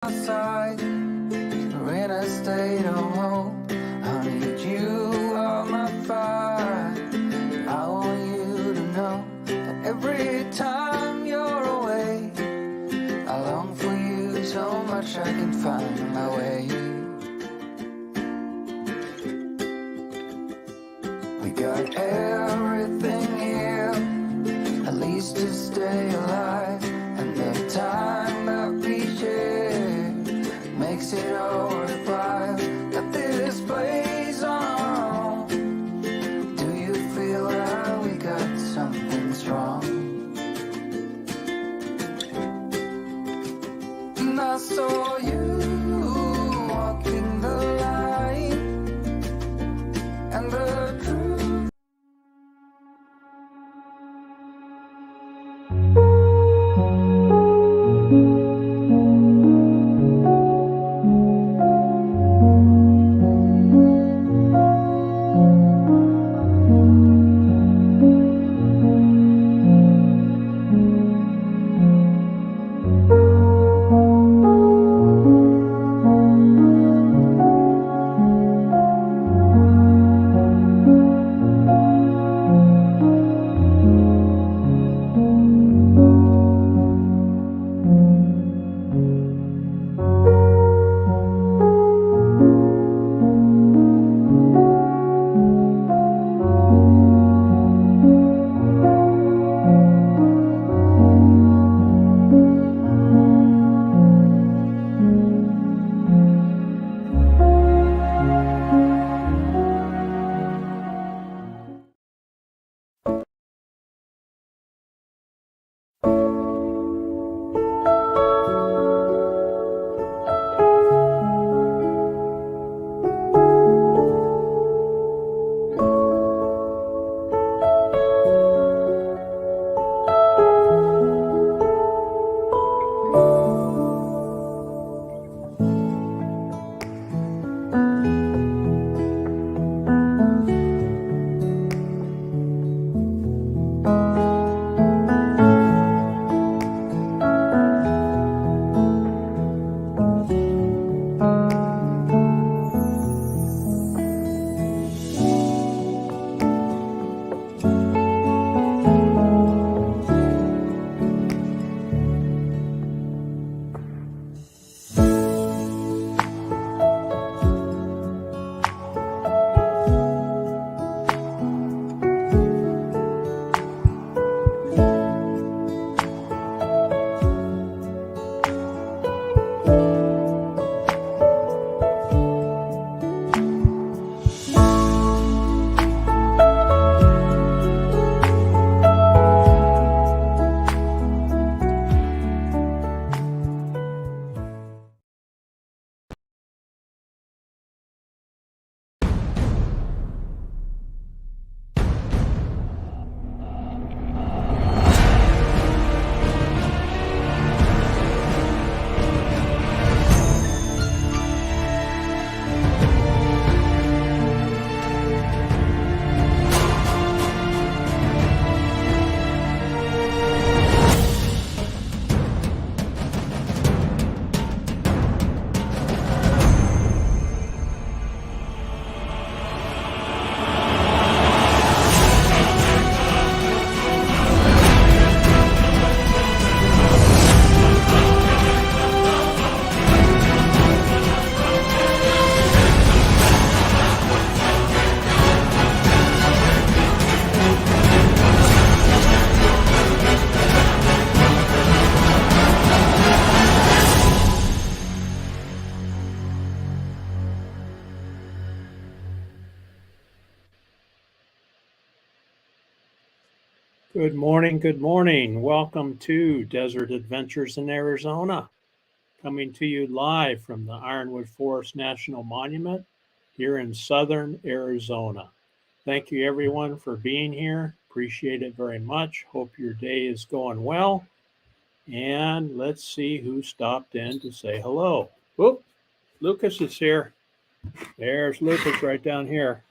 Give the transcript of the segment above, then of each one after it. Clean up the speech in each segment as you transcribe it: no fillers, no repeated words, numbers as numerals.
outside, we're in a state of hope. I need you on my fire. I want you to know that every time you're away, I long for you so much I can find my way. We got everything here, at least to stay alive, and the time that we share makes it all worthwhile. Got this place on our own. Do you feel that we got something strong? And I saw you walking the line, and the truth. Good morning. Good morning. Welcome to Desert Adventures in Arizona, coming to you live from the Ironwood Forest National Monument here in southern Arizona. Thank you, everyone, for being here. Appreciate it very much. Hope your day is going well. And let's see who stopped in to say hello. Whoop, Lucas is here. There's Lucas right down here.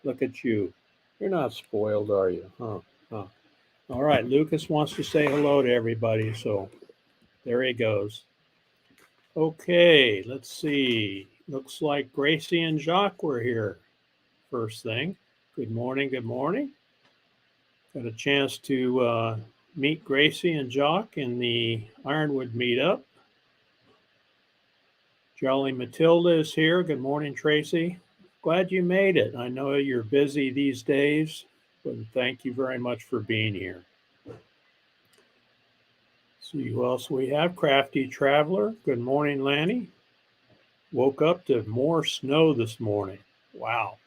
Look at you. You're not spoiled, are you? Huh. All right, Lucas wants to say hello to everybody, so there he goes. Okay, let's see. Looks like Gracie and Jacques were here first thing. Good morning, good morning. Got a chance to meet Gracie and Jacques in the Ironwood meetup. Jolly Matilda is here. Good morning, Tracy. Glad you made it. I know you're busy these days, but thank you very much for being here. See who else we have. Crafty Traveler. Good morning, Lanny. Woke up to more snow this morning. Wow.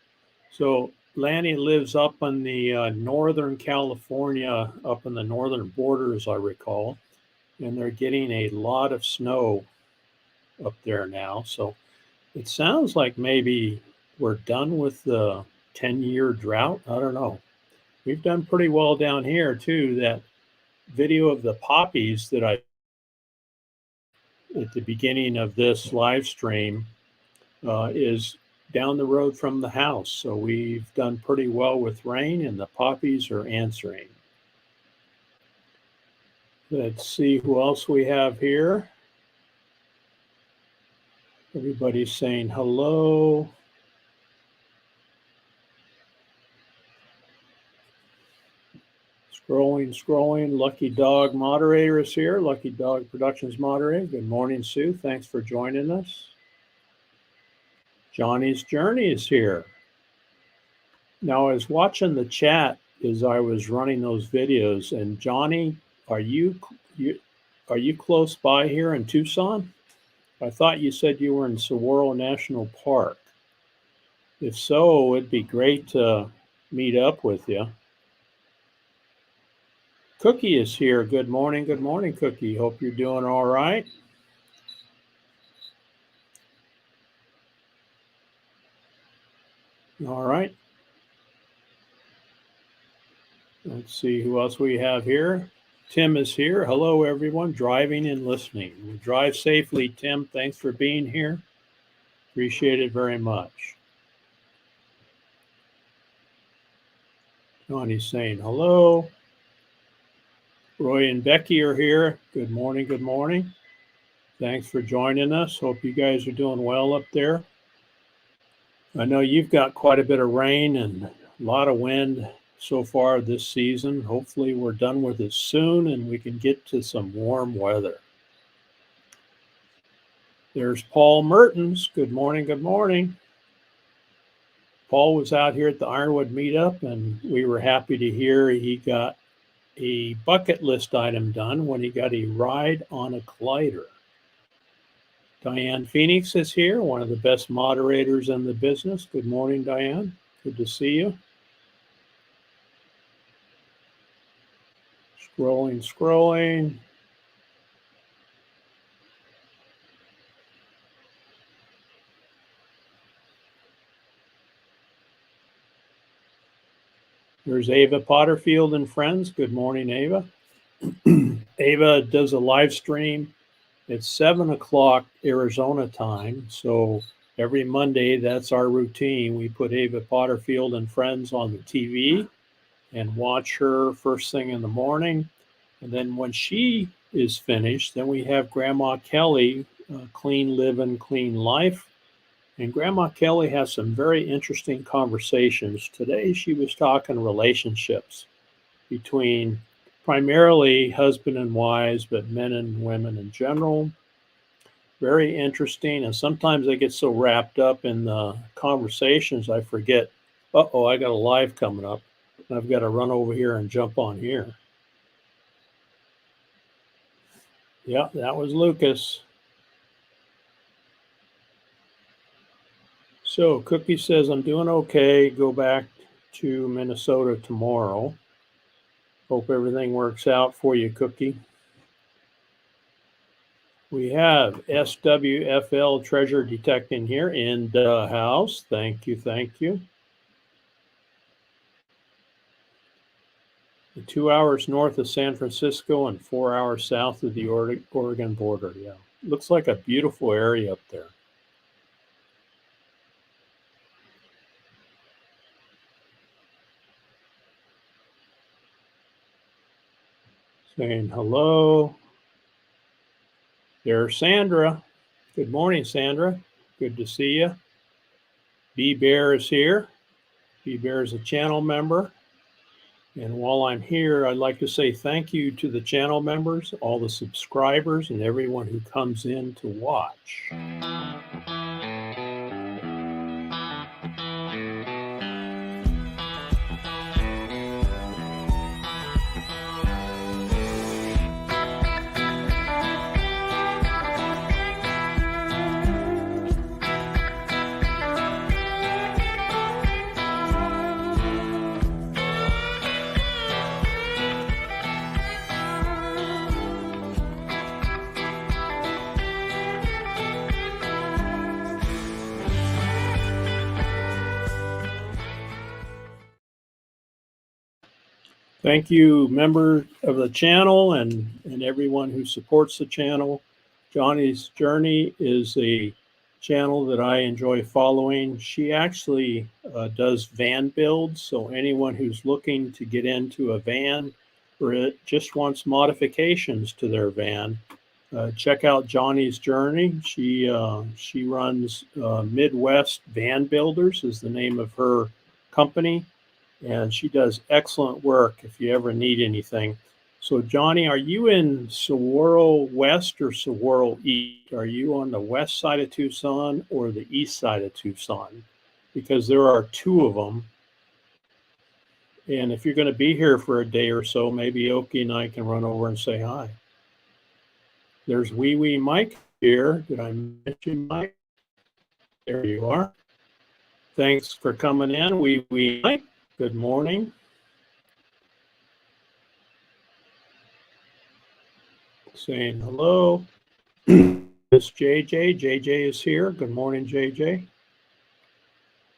So Lanny lives up in the northern California, up in the northern border, as I recall, and they're getting a lot of snow up there now. So it sounds like maybe we're done with the 10-year drought. I don't know. We've done pretty well down here too. That video of the poppies that I at the beginning of this live stream is down the road from the house. So we've done pretty well with rain and the poppies are answering. Let's see who else we have here. Everybody's saying hello. Scrolling. Lucky Dog moderator is here. Lucky Dog Productions moderator. Good morning, Sue. Thanks for joining us. Johnny's Journey is here. Now, I was watching the chat as I was running those videos, and Johnny, are you close by here in Tucson? I thought you said you were in Saguaro National Park. If so, it'd be great to meet up with you. Cookie is here. Good morning, Cookie. Hope you're doing all right. All right. Let's see who else we have here. Tim is here. Hello, everyone. Driving and listening. Drive safely, Tim. Thanks for being here. Appreciate it very much. Johnny's saying hello. Roy and Becky are here. Good morning. Thanks for joining us. Hope you guys are doing well up there. I know you've got quite a bit of rain and a lot of wind so far this season. Hopefully we're done with it soon and we can get to some warm weather. There's Paul Mertens. Good morning. Paul was out here at the Ironwood meetup and we were happy to hear he got a bucket list item done when he got a ride on a glider. Diane Phoenix is here, one of the best moderators in the business. Good morning, Diane. Good to see you. Scrolling. There's Ava Potterfield and friends. Good morning, Ava. Ava does a live stream. It's 7 o'clock Arizona time. So every Monday, that's our routine. We put Ava Potterfield and friends on the TV and watch her first thing in the morning. And then when she is finished, then we have Grandma Kelly, Clean Living, Clean Life. And Grandma Kelly has some very interesting conversations. Today, she was talking relationships between primarily husband and wives, but men and women in general. Very interesting. And sometimes I get so wrapped up in the conversations, I forget, I got a live coming up. I've got to run over here and jump on here. Yeah, that was Lucas. So Cookie says, I'm doing okay. Go back to Minnesota tomorrow. Hope everything works out for you, Cookie. We have SWFL Treasure Detecting here in the house. Thank you. 2 hours north of San Francisco and 4 hours south of the Oregon border. Yeah, looks like a beautiful area up there. Saying hello. There's Sandra. Good morning, Sandra. Good to see you. B Bear is here. B Bear is a channel member. And while I'm here, I'd like to say thank you to the channel members, all the subscribers, and everyone who comes in to watch. Thank you, member of the channel and everyone who supports the channel. Johnny's Journey is a channel that I enjoy following. She actually does van builds, so anyone who's looking to get into a van or just wants modifications to their van, check out Johnny's Journey. She runs Midwest Van Builders is the name of her company. And she does excellent work if you ever need anything. So Johnny, are you in Saguaro West or Saguaro East? Are you on the west side of Tucson or the east side of Tucson? Because there are two of them. And if you're going to be here for a day or so, maybe Oki and I can run over and say hi. There's Wee Mike here. Did I mention Mike? There you are. Thanks for coming in, Wee Mike. Good morning. Saying hello. It's JJ. JJ is here. Good morning, JJ.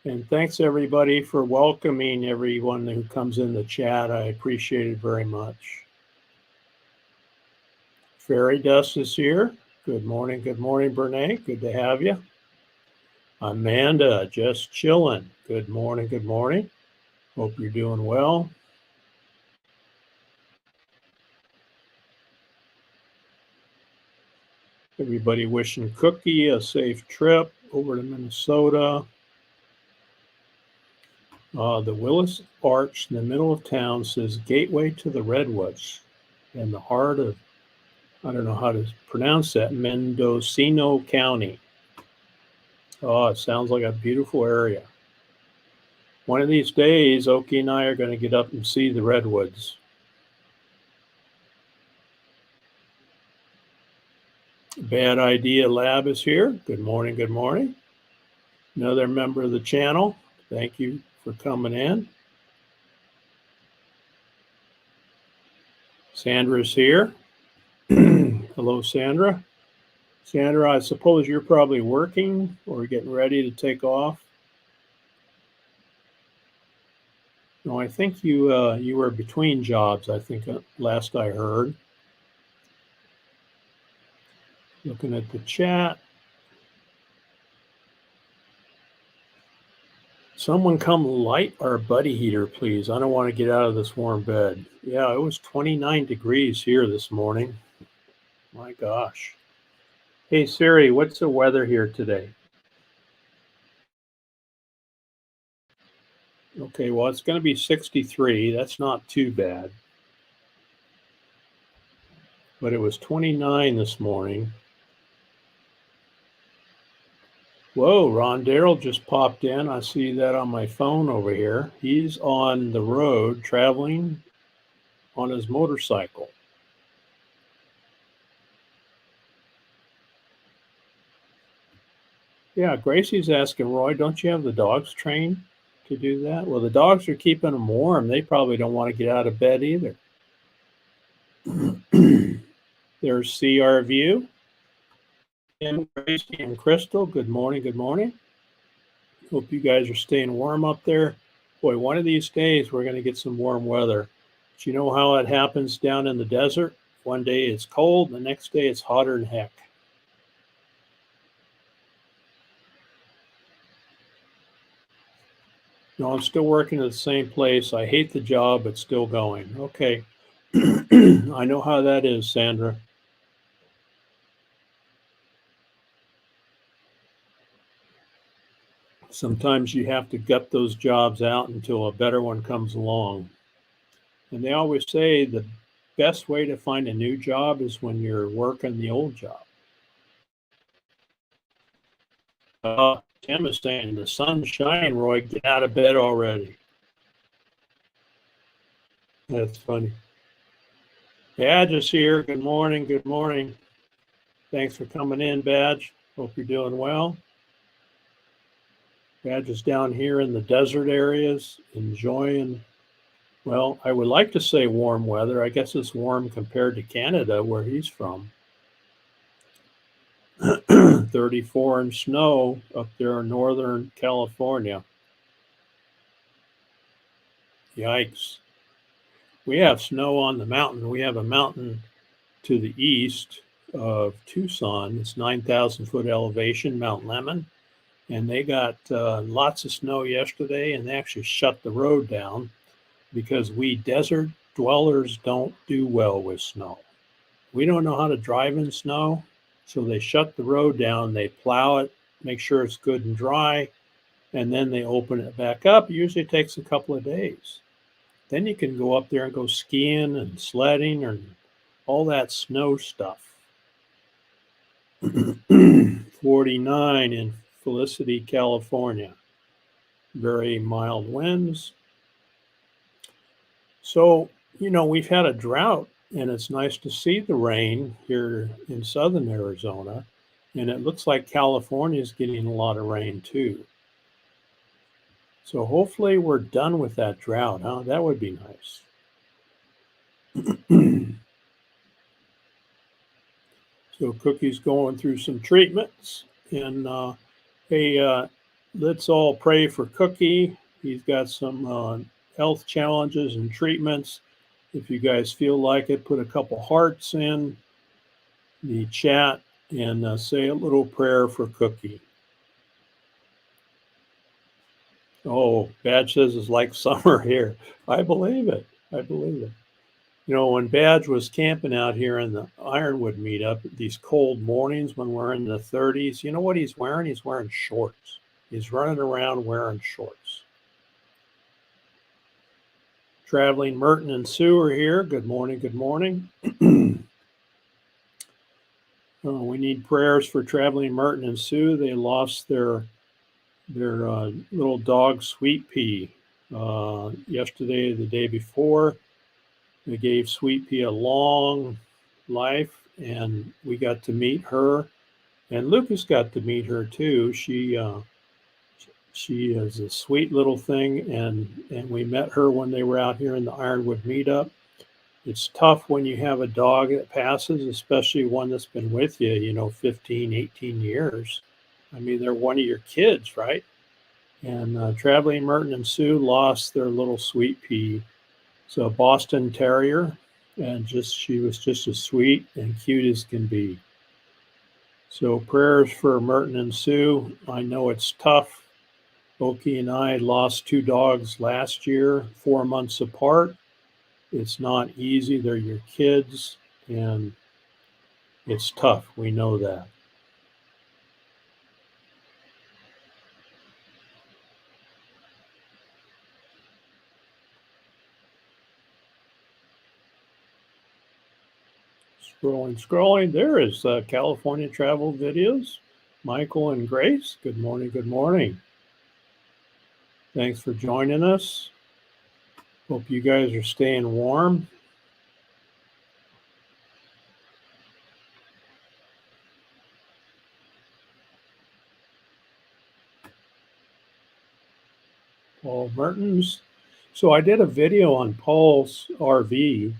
And thanks everybody for welcoming everyone who comes in the chat. I appreciate it very much. Fairy Dust is here. Good morning, Brene. Good to have you. Amanda, just chilling. Good morning. Hope you're doing well. Everybody wishing Cookie a safe trip over to Minnesota. The Willis Arch in the middle of town says Gateway to the Redwoods in the heart of, I don't know how to pronounce that, Mendocino County. Oh, it sounds like a beautiful area. One of these days, Oki and I are going to get up and see the redwoods. Bad Idea Lab is here. Good morning. Another member of the channel. Thank you for coming in. Sandra's here. Hello, Sandra. Sandra, I suppose you're probably working or getting ready to take off. No, I think you were between jobs, I think, last I heard. Looking at the chat. Someone come light our buddy heater, please. I don't want to get out of this warm bed. Yeah, it was 29 degrees here this morning. My gosh. Hey, Siri, what's the weather here today? Okay, well, it's going to be 63. That's not too bad. But it was 29 this morning. Whoa, Ron Darrell just popped in. I see that on my phone over here. He's on the road traveling on his motorcycle. Yeah, Gracie's asking, Roy, don't you have the dogs trained to do that? Well, the dogs are keeping them warm. They probably don't want to get out of bed either. There's CR View. And Gracie and Crystal, good morning. Hope you guys are staying warm up there. Boy, one of these days we're going to get some warm weather. But you know how it happens down in the desert? One day it's cold, the next day it's hotter than heck. No, I'm still working at the same place. I hate the job, but still going. Okay. I know how that is, Sandra. Sometimes you have to gut those jobs out until a better one comes along. And they always say the best way to find a new job is when you're working the old job. Tim is saying the sun's shining, Roy. Get out of bed already. That's funny. Badge is here. Good morning. Good morning. Thanks for coming in, Badge. Hope you're doing well. Badge is down here in the desert areas, enjoying, well, I would like to say warm weather. I guess it's warm compared to Canada, where he's from. 34 and snow up there in Northern California. Yikes. We have snow on the mountain. We have a mountain to the east of Tucson. It's 9,000 foot elevation, Mount Lemmon. And they got lots of snow yesterday, and they actually shut the road down because we desert dwellers don't do well with snow. We don't know how to drive in snow, so they shut the road down. They plow it, make sure it's good and dry, and then they open it back up. It usually takes a couple of days. Then you can go up there and go skiing and sledding and all that snow stuff. 49 in Felicity, California. Very mild winds. So, we've had a drought, and it's nice to see the rain here in southern Arizona. And it looks like California is getting a lot of rain too. So hopefully we're done with that drought, huh? That would be nice. So Cookie's going through some treatments. And hey, let's all pray for Cookie. He's got some health challenges and treatments. If you guys feel like it, put a couple hearts in the chat and say a little prayer for Cookie. Oh, Badge says it's like summer here. I believe it. I believe it. When Badge was camping out here in the Ironwood meetup, these cold mornings when we're in the 30s, you know what he's wearing? He's wearing shorts. He's running around wearing shorts. Traveling Merton and Sue are here. Good morning. Good morning. We need prayers for Traveling Merton and Sue. They lost their little dog, Sweet Pea, yesterday or the day before. They gave Sweet Pea a long life, and we got to meet her. And Lucas got to meet her too. She is a sweet little thing, and we met her when they were out here in the Ironwood meetup. It's tough when you have a dog that passes, especially one that's been with you, 15, 18 years. I mean, they're one of your kids, right? And Traveling Merton and Sue lost their little Sweet Pea. It's a Boston Terrier, and she was just as sweet and cute as can be. So prayers for Merton and Sue. I know it's tough. Oki and I lost 2 dogs last year, 4 months apart. It's not easy. They're your kids, and it's tough. We know that. Scrolling. There is California travel videos. Michael and Grace, good morning. Good morning. Thanks for joining us. Hope you guys are staying warm. Paul Mertens. So I did a video on Paul's RV.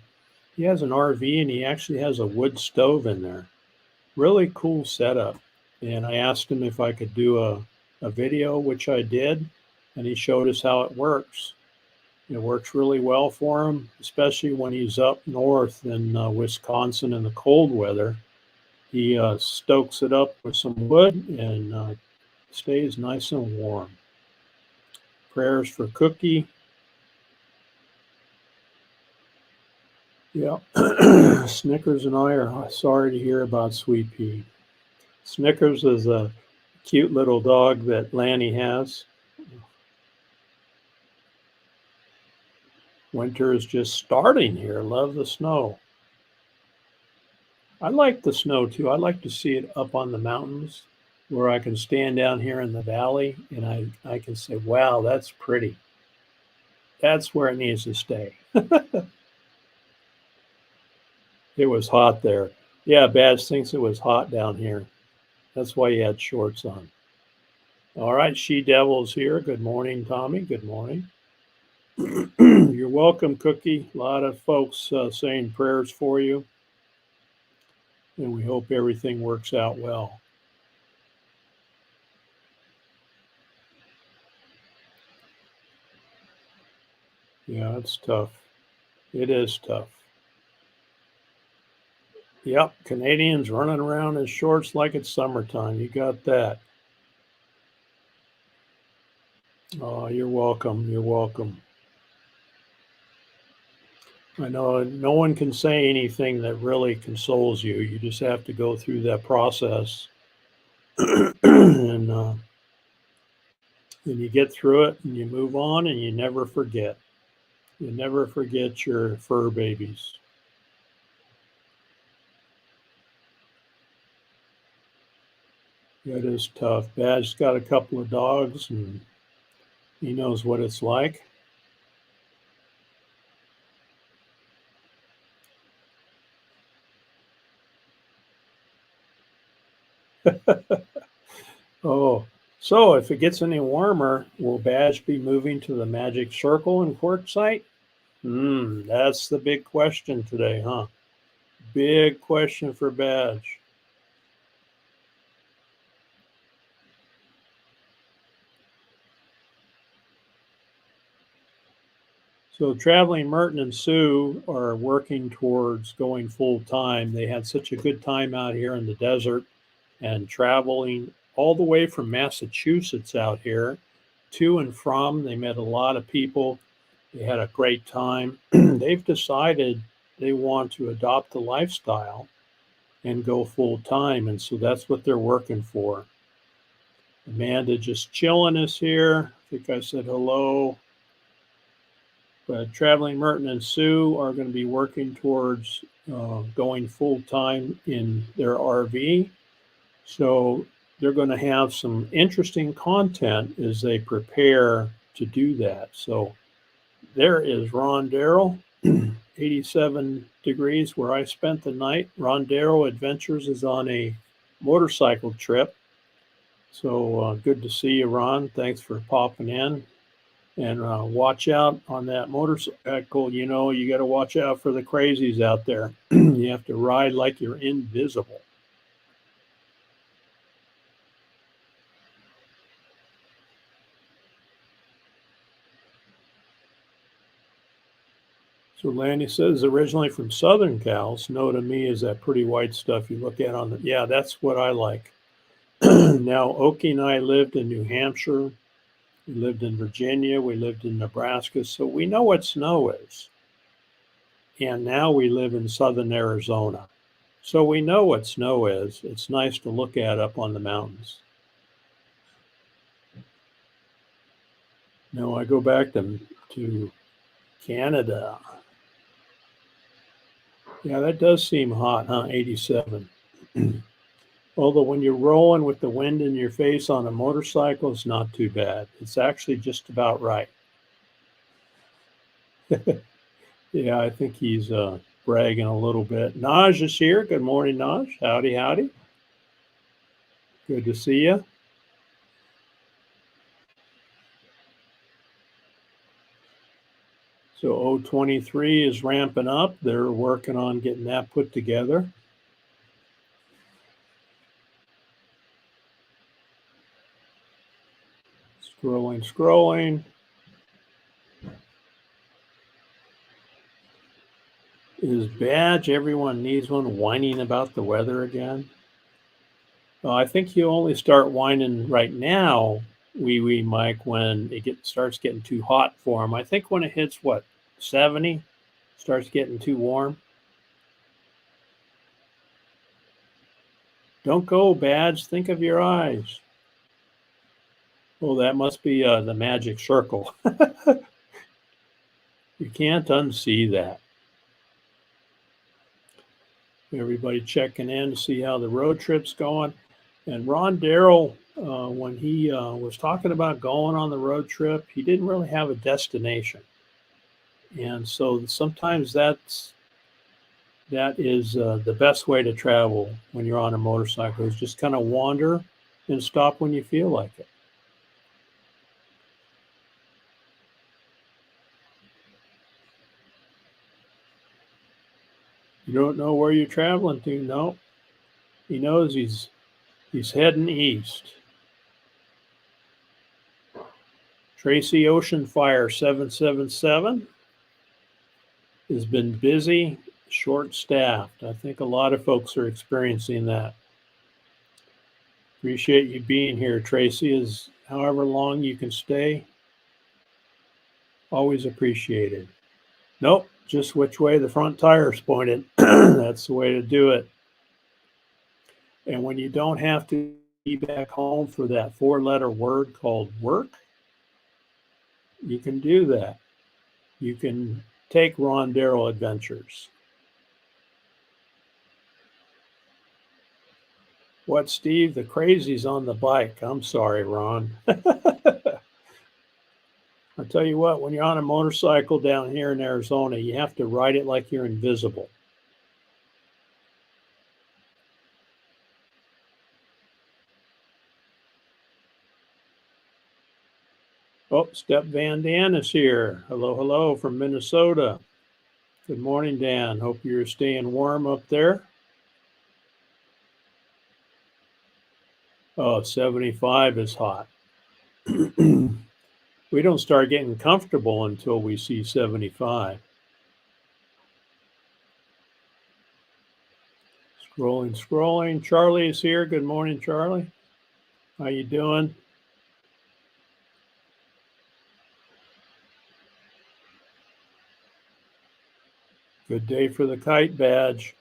He has an RV and he actually has a wood stove in there. Really cool setup. And I asked him if I could do a video, which I did, and he showed us how it works. It works really well for him, especially when he's up north in Wisconsin in the cold weather. He stokes it up with some wood and stays nice and warm. Prayers for Cookie. Yeah, Snickers and I are sorry to hear about Sweet Pea. Snickers is a Cute little dog that Lanny has. Winter is just starting here. Love the snow. I like the snow too. I like to see it up on the mountains where I can stand down here in the valley and I can say, wow, that's pretty. That's where it needs to stay. It was hot there. Yeah, Badge thinks it was hot down here. That's why he had shorts on. All right, She Devil's here. Good morning, Tommy. Good morning. You're welcome, Cookie. A lot of folks saying prayers for you, and we hope everything works out well. Yeah, it's tough. It is tough. Yep, Canadians running around in shorts like it's summertime. You got that. Oh, you're welcome. You're welcome. I know no one can say anything that really consoles you. You just have to go through that process, and you get through it, and you move on, and you never forget. You never forget your fur babies. It is tough. Badge's got a couple of dogs, and he knows what it's like. Oh, so if it gets any warmer, will Badge be moving to the Magic Circle in Quartzsite? That's the big question today, huh? Big question for Badge. So Traveling Merton and Sue are working towards going full time. They had such a good time out here in the desert and traveling all the way from Massachusetts out here to and from. They met a lot of people. They had a great time. They've decided they want to adopt the lifestyle and go full time. And so that's what they're working for. Amanda just chilling is here. I think I said hello. But Traveling Merton and Sue are going to be working towards going full time in their RV. So they're going to have some interesting content as they prepare to do that. So there is Ron Darrell, 87 degrees where I spent the night. Ron Darrell Adventures is on a motorcycle trip. So good to see you, Ron. Thanks for popping in. And watch out on that motorcycle. You know, you got to watch out for the crazies out there. You have to ride like you're invisible. So Lanny says originally from Southern Cal. Snow to me is that pretty white stuff you look at on the. Yeah, that's what I like. Now, Okie and I lived in New Hampshire. We lived in Virginia. We lived in Nebraska. So we know what snow is. And now we live in Southern Arizona. So we know what snow is. It's nice to look at up on the mountains. No, I go back to Canada. Yeah, that does seem hot, huh? 87. Although when you're rolling with the wind in your face on a motorcycle, it's not too bad. It's actually just about right. Yeah, I think he's bragging a little bit. Naj is here. Good morning, Naj. Howdy, howdy. Good to see you. So 023 is ramping up. They're working on getting that put together. Scrolling. Is Badge, everyone needs one, whining about the weather again? I think you only start whining right now, wee Mike, when it starts getting too hot for him. I think when it hits, 70, starts getting too warm. Don't go, Badge. Think of your eyes. Oh, that must be the magic circle. You can't unsee that. Everybody checking in to see how the road trip's going. And Ron Darrell, when he was talking about going on the road trip, he didn't really have a destination. And so sometimes that is the best way to travel when you're on a motorcycle, is just kind of wander and stop when you feel like it. You don't know where you're traveling to? No. He knows he's heading east. Tracy Oceanfire 777 has been busy, short-staffed. I think a lot of folks are experiencing that. Appreciate you being here, Tracy. Is however long you can stay, always appreciated. Nope, just which way the front tire's pointed. That's the way to do it. And when you don't have to be back home for that 4-letter word called work, you can do that. You can take Ron Darrell adventures. What, Steve? The crazy's on the bike. I'm sorry, Ron. I'll tell you what, when you're on a motorcycle down here in Arizona, you have to ride it like you're invisible. Oh, Step Van Dan is here. Hello, hello from Minnesota. Good morning, Dan. Hope you're staying warm up there. Oh, 75 is hot. We don't start getting comfortable until we see 75. Scrolling. Charlie is here. Good morning, Charlie. How you doing? Good day for the kite badge.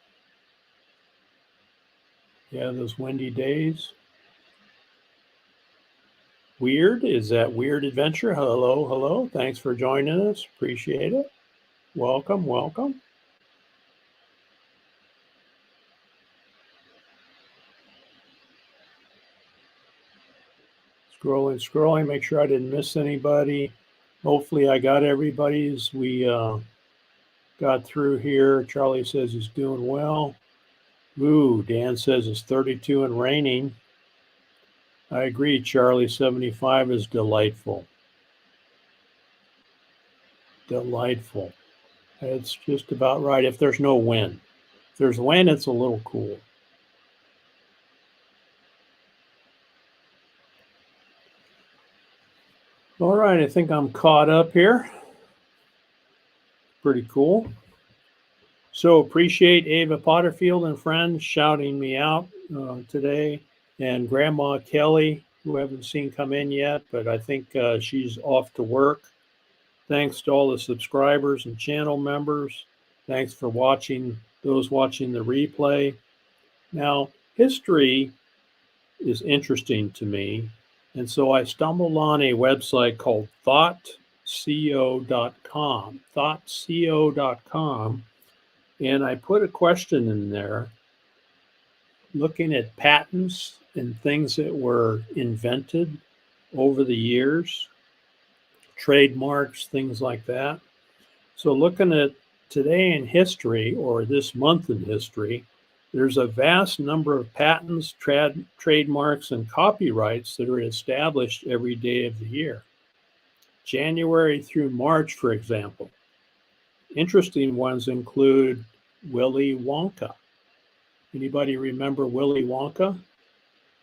Yeah, those windy days. Weird, is that Weird Adventure? Hello. Thanks for joining us. Appreciate it. Welcome. Scrolling. Make sure I didn't miss anybody. Hopefully I got everybody as we got through here. Charlie says he's doing well. Ooh, Dan says it's 32 and raining. I agree, Charlie. 75 is delightful. It's just about right if there's no wind. If there's wind, it's a little cool. All right, I think I'm caught up here. Pretty cool. So appreciate Ava Potterfield and friends shouting me out today, and Grandma Kelly, who I haven't seen come in yet, but I think she's off to work. Thanks to all the subscribers and channel members. Thanks for watching, those watching the replay. Now, history is interesting to me, and so I stumbled on a website called thoughtco.com, and I put a question in there looking at patents and things that were invented over the years, trademarks, things like that. So looking at today in history, or this month in history, there's a vast number of patents, trademarks, and copyrights that are established every day of the year. January through March, for example. Interesting ones include Willy Wonka. Anybody remember Willy Wonka?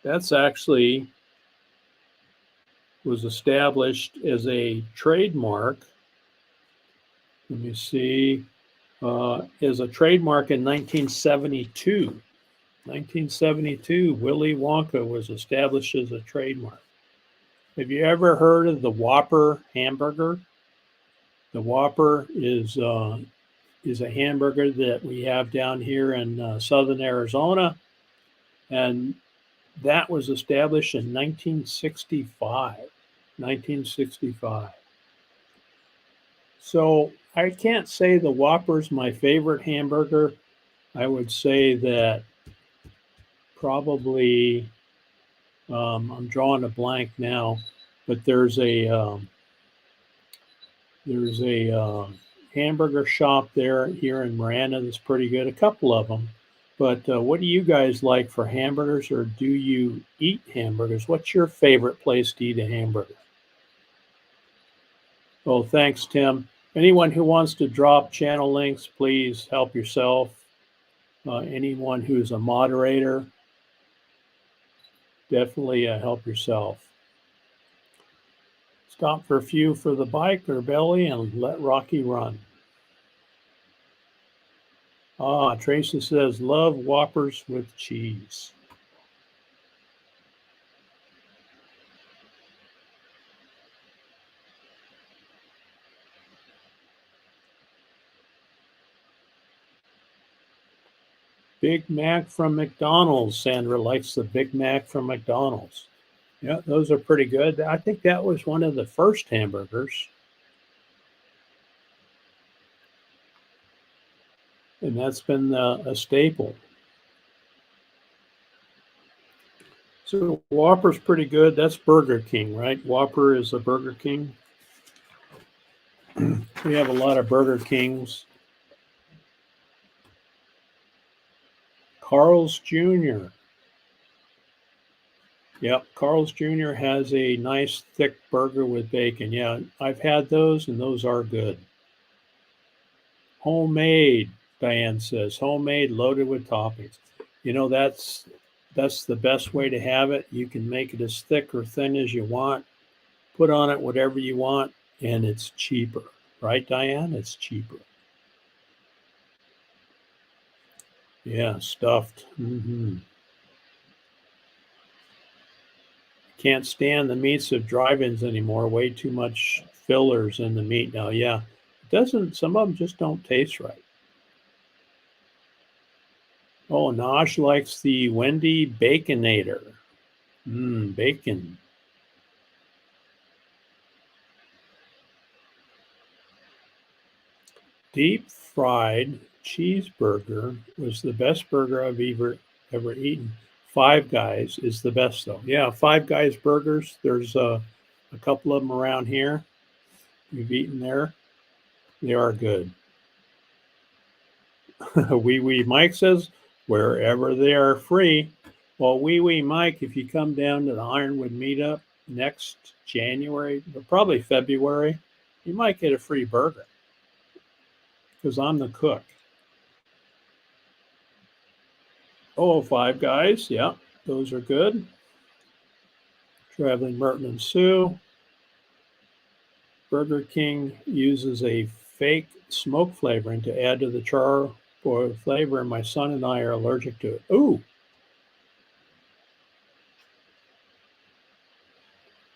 That's actually was established as a trademark. Let me see. As a trademark in 1972. 1972, Willy Wonka was established as a trademark. Have you ever heard of the Whopper hamburger? The Whopper is a hamburger that we have down here in southern Arizona, and that was established in 1965. 1965. So I can't say the Whopper's my favorite hamburger. I would say that probably, I'm drawing a blank now, but there's a hamburger shop here in Miranda that's pretty good. A couple of them. But what do you guys like for hamburgers, or do you eat hamburgers? What's your favorite place to eat a hamburger? Oh, thanks, Tim. Anyone who wants to drop channel links, please help yourself. Anyone who's a moderator, definitely help yourself. Stop for a few for the bike or belly and let Rocky run. Tracy says, love Whoppers with cheese. Big Mac from McDonald's. Sandra likes the Big Mac from McDonald's. Yeah, those are pretty good. I think that was one of the first hamburgers. And that's been a staple. So Whopper's pretty good. That's Burger King, right? Whopper is a Burger King. We have a lot of Burger Kings. Carl's Jr. Yep, Carl's Jr. has a nice thick burger with bacon. Yeah, I've had those, and those are good. Homemade, Diane says. Homemade, loaded with toppings. You know, that's the best way to have it. You can make it as thick or thin as you want. Put on it whatever you want, and it's cheaper. Right, Diane? It's cheaper. Yeah, stuffed. Can't stand the meats of drive-ins anymore. Way too much fillers in the meat now. Yeah, some of them just don't taste right. Oh, Nosh likes the Wendy Baconator. Bacon. Deep fried cheeseburger was the best burger I've ever eaten. Five Guys is the best though. Yeah, Five Guys burgers. There's a couple of them around here. You've eaten there. They are good. Wee Mike says, wherever they are free. Well, Wee Mike, if you come down to the Ironwood meetup next January, but probably February, you might get a free burger because I'm the cook. Oh, Five Guys. Yeah, those are good. Traveling Merton and Sue. Burger King uses a fake smoke flavoring to add to the charbroil flavor, and my son and I are allergic to it. Ooh.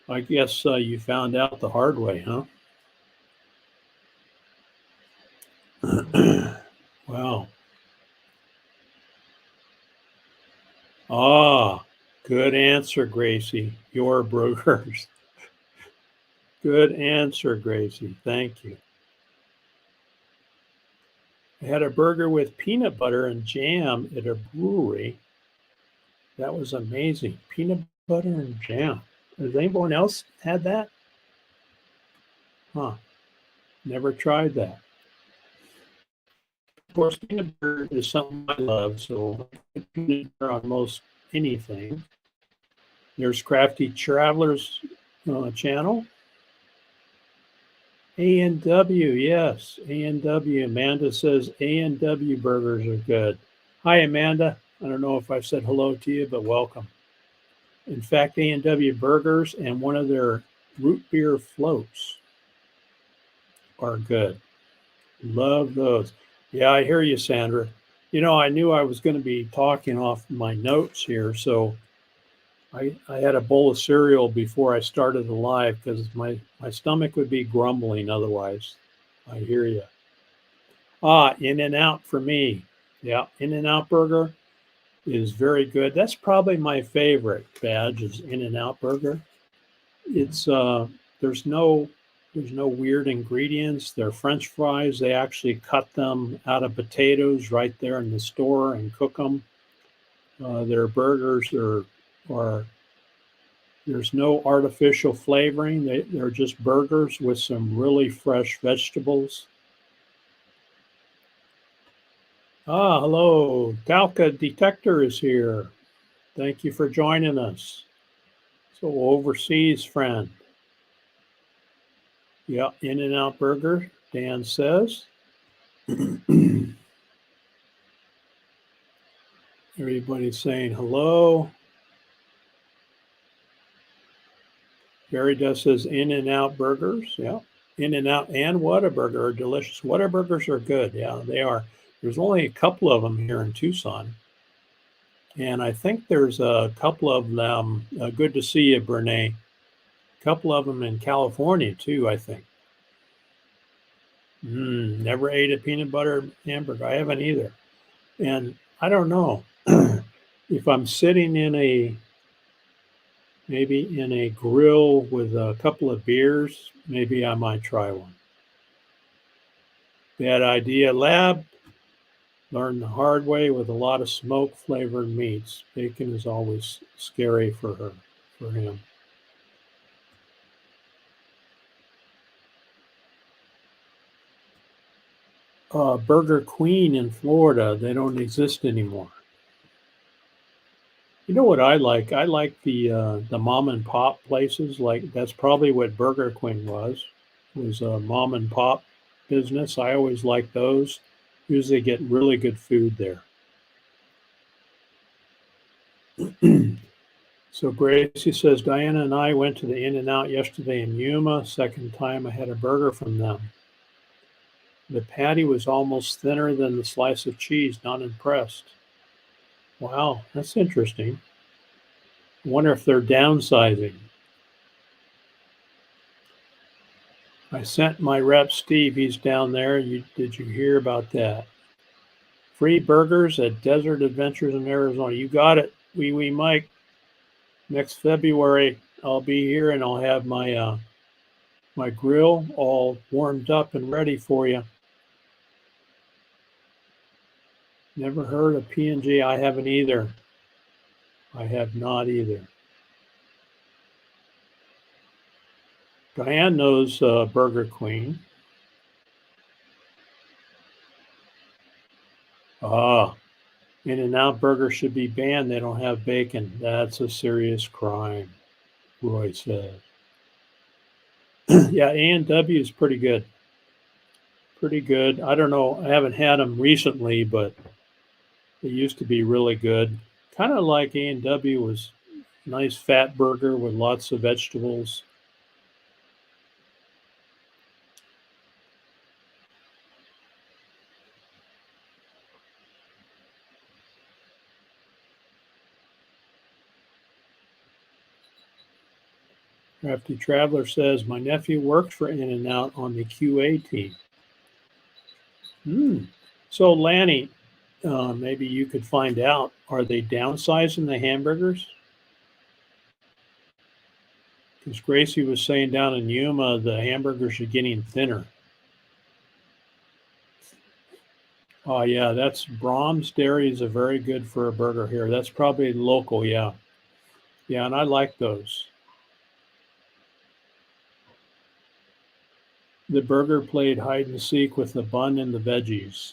I guess you found out the hard way, huh? Wow. Good answer, Gracie. Your burgers. Good answer, Gracie. Thank you. I had a burger with peanut butter and jam at a brewery. That was amazing. Peanut butter and jam. Has anyone else had that? Huh. Never tried that. Of course, peanut butter is something I love, so I put peanut butter on most anything. There's Crafty Travelers channel. A&W, yes, A&W. Amanda says A&W burgers are good. Hi, Amanda. I don't know if I've said hello to you, but welcome. In fact, A&W burgers and one of their root beer floats are good. Love those. Yeah, I hear you, Sandra. You know, I knew I was going to be talking off my notes here, so I had a bowl of cereal before I started the live because my stomach would be grumbling otherwise. I hear you. In-N-Out for me. Yeah, In-N-Out burger is very good. That's probably my favorite badge is In-N-Out burger. it's there's no weird ingredients. They're French fries. They actually cut them out of potatoes right there in the store and cook them. Their burgers are there's no artificial flavoring. They're just burgers with some really fresh vegetables. Ah, hello. Talca Detector is here. Thank you for joining us. So overseas friend. Yeah, In-N-Out Burger, Dan says. Everybody's saying hello. Gary Does says In-N-Out Burgers. Yeah. In-N-Out and Whataburger are delicious. Whataburgers are good. Yeah, they are. There's only a couple of them here in Tucson. And I think there's a couple of them. Good to see you, Brene. A couple of them in California too, I think. Never ate a peanut butter hamburger. I haven't either. And I don't know if I'm sitting maybe in a grill with a couple of beers, maybe I might try one. Bad idea, Lab. Learned the hard way with a lot of smoke flavored meats. Bacon is always scary for him. Burger Queen in Florida, they don't exist anymore. You know what I like? I like the mom and pop places. Like that's probably what Burger Queen was a mom and pop business. I always like those. Usually get really good food there. So Gracie says, Diana and I went to the In-N-Out yesterday in Yuma. Second time I had a burger from them. The patty was almost thinner than the slice of cheese. Not impressed. Wow, that's interesting. I wonder if they're downsizing. I sent my rep, Steve. He's down there. Did you hear about that? Free burgers at Desert Adventures in Arizona. You got it, Wee Mike. Next February, I'll be here and I'll have my my grill all warmed up and ready for you. Never heard of P&G. I haven't either. I have not either. Diane knows Burger Queen. In-N-Out Burger should be banned. They don't have bacon. That's a serious crime, Roy says. Yeah, A&W is pretty good. Pretty good. I don't know. I haven't had them recently, but they used to be really good. Kind of like A&W was a nice fat burger with lots of vegetables. Crafty Traveler says, my nephew worked for In-N-Out on the QA team. So Lanny, maybe you could find out, are they downsizing the hamburgers? Because Gracie was saying down in Yuma, the hamburgers are getting thinner. Oh yeah, that's Brahms Dairy is a very good for a burger here. That's probably local, yeah. Yeah, and I like those. The burger played hide and seek with the bun and the veggies.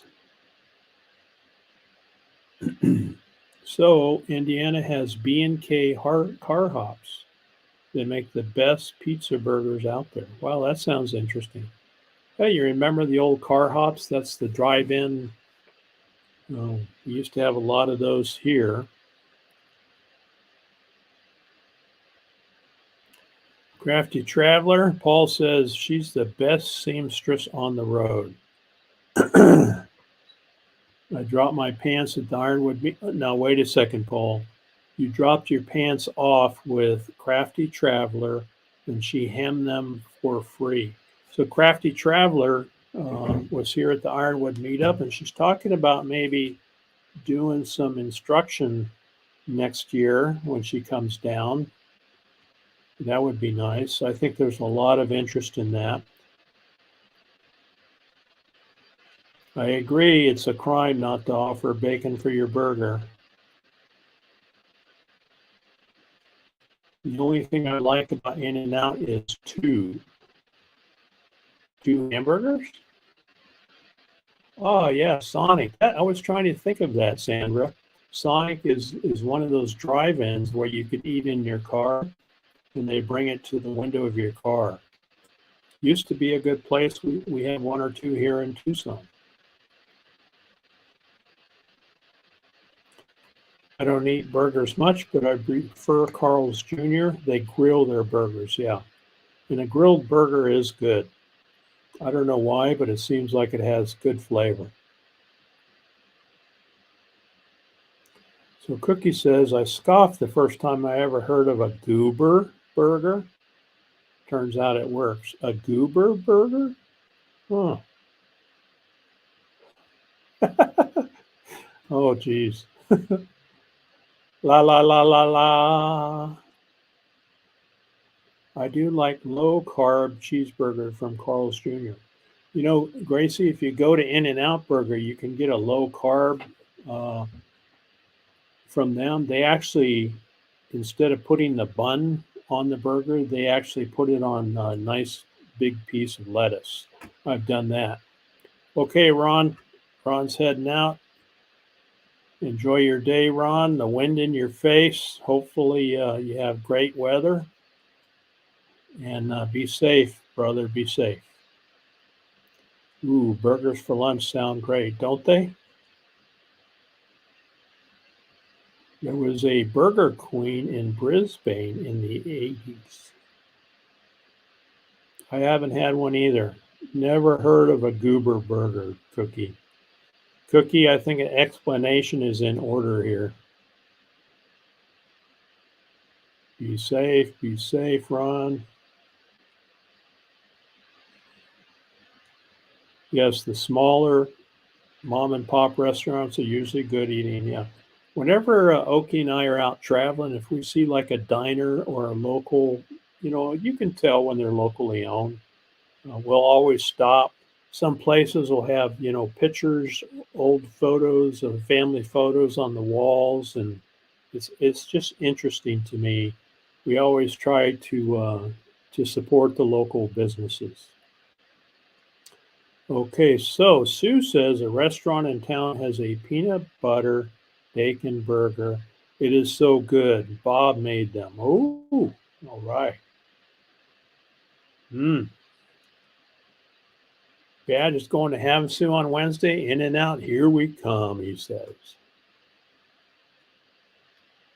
So Indiana has B&K car hops. They make the best pizza burgers out there. Wow, that sounds interesting. Hey, you remember the old car hops? That's the drive-in. We used to have a lot of those here. Crafty Traveler, Paul says she's the best seamstress on the road. I dropped my pants at the Ironwood. Now, wait a second, Paul. You dropped your pants off with Crafty Traveler, and she hemmed them for free. So Crafty Traveler was here at the Ironwood meetup, and she's talking about maybe doing some instruction next year when she comes down. That would be nice. I think there's a lot of interest in that. I agree, it's a crime not to offer bacon for your burger. The only thing I like about In-N-Out is two hamburgers. Oh yeah, Sonic. I was trying to think of that, Sandra. Sonic is one of those drive-ins where you could eat in your car and they bring it to the window of your car. Used to be a good place. We had one or two here in Tucson. I don't eat burgers much, but I prefer Carl's Jr. They grill their burgers, yeah. And a grilled burger is good. I don't know why, but it seems like it has good flavor. So Cookie says, I scoffed the first time I ever heard of a goober burger. Turns out it works. A goober burger? Huh. Oh, geez. La la la la la. I do like low carb cheeseburger from Carl's Jr. You know, Gracie, if you go to In-N-Out Burger, you can get a low carb from them. They actually, instead of putting the bun on the burger, they actually put it on a nice big piece of lettuce. I've done that. Okay, Ron. Ron's heading out. Enjoy your day, Ron. The wind in your face. Hopefully, you have great weather. And be safe, brother. Be safe. Ooh, burgers for lunch sound great, don't they? There was a Burger Queen in Brisbane in the 80s. I haven't had one either. Never heard of a goober burger, Cookie. Cookie, I think an explanation is in order here. Be safe, Ron. Yes, the smaller mom and pop restaurants are usually good eating, yeah. Whenever Oki and I are out traveling, if we see like a diner or a local, you can tell when they're locally owned. We'll always stop. Some places will have, pictures, old photos of family photos on the walls, and it's just interesting to me. We always try to support the local businesses. Okay, so Sue says a restaurant in town has a peanut butter bacon burger. It is so good. Bob made them. Oh, all right. Dad is going to Havasu on Wednesday. In-N-Out, here we come, he says.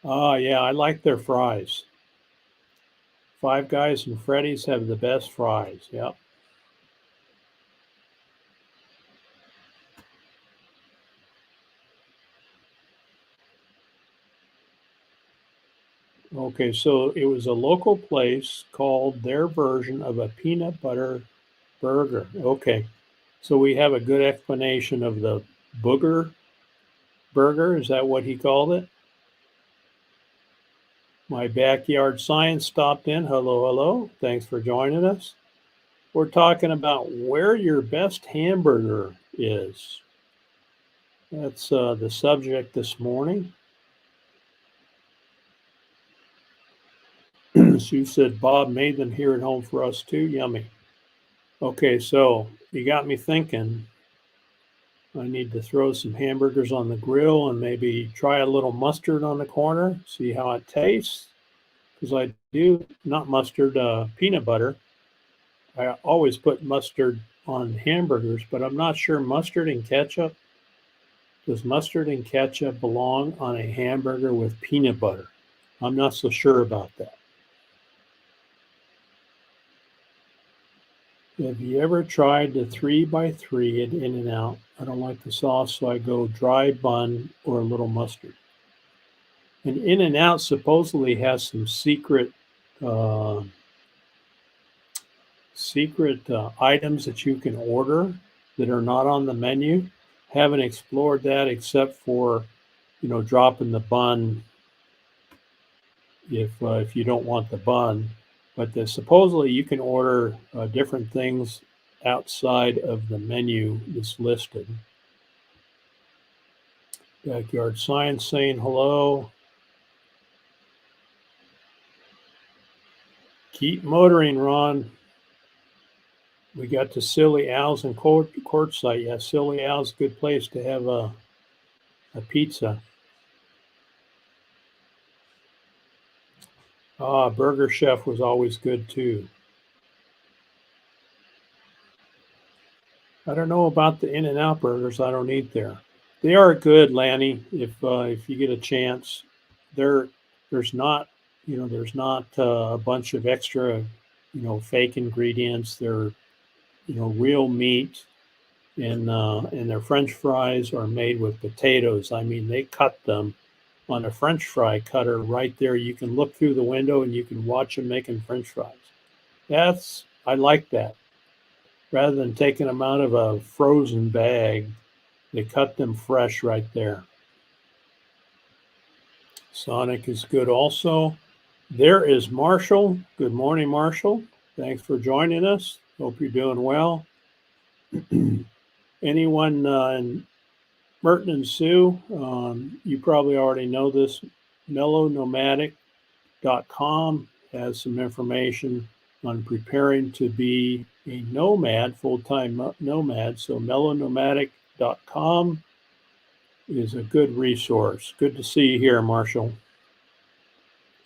Oh, yeah, I like their fries. Five Guys and Freddy's have the best fries. Yep. Okay, so it was a local place called their version of a peanut butter burger. Okay, so we have a good explanation of the booger burger. Is that what he called it? My backyard science stopped in. Hello, hello. Thanks for joining us. We're talking about where your best hamburger is. That's the subject this morning. Sue said Bob made them here at home for us too. Yummy. Okay, so you got me thinking. I need to throw some hamburgers on the grill and maybe try a little mustard on the corner, see how it tastes. Because I do, not mustard, peanut butter. I always put mustard on hamburgers, but I'm not sure mustard and ketchup. Does mustard and ketchup belong on a hamburger with peanut butter? I'm not so sure about that. Have you ever tried the 3x3 at In-N-Out? I don't like the sauce, so I go dry bun or a little mustard. And In-N-Out supposedly has some secret items that you can order that are not on the menu. Haven't explored that except for, dropping the bun if you don't want the bun. But supposedly you can order different things outside of the menu that's listed. Backyard Science saying hello. Keep motoring, Ron. We got to Silly Al's and Quartzsite. Yeah, Silly Al's a good place to have a pizza. Burger Chef was always good too. I don't know about the In-N-Out burgers. I don't eat there. They are good, Lanny. If you get a chance, there's not a bunch of extra fake ingredients. They're real meat, and their French fries are made with potatoes. I mean, they cut them on a French fry cutter right there. You can look through the window and you can watch them making French fries. I like that. Rather than taking them out of a frozen bag, they cut them fresh right there. Sonic is good also. There is Marshall. Good morning, Marshall. Thanks for joining us. Hope you're doing well. Anyone in Merton and Sue, you probably already know this. mellownomadic.com has some information on preparing to be a nomad, full-time nomad. So mellownomadic.com is a good resource. Good to see you here, Marshall.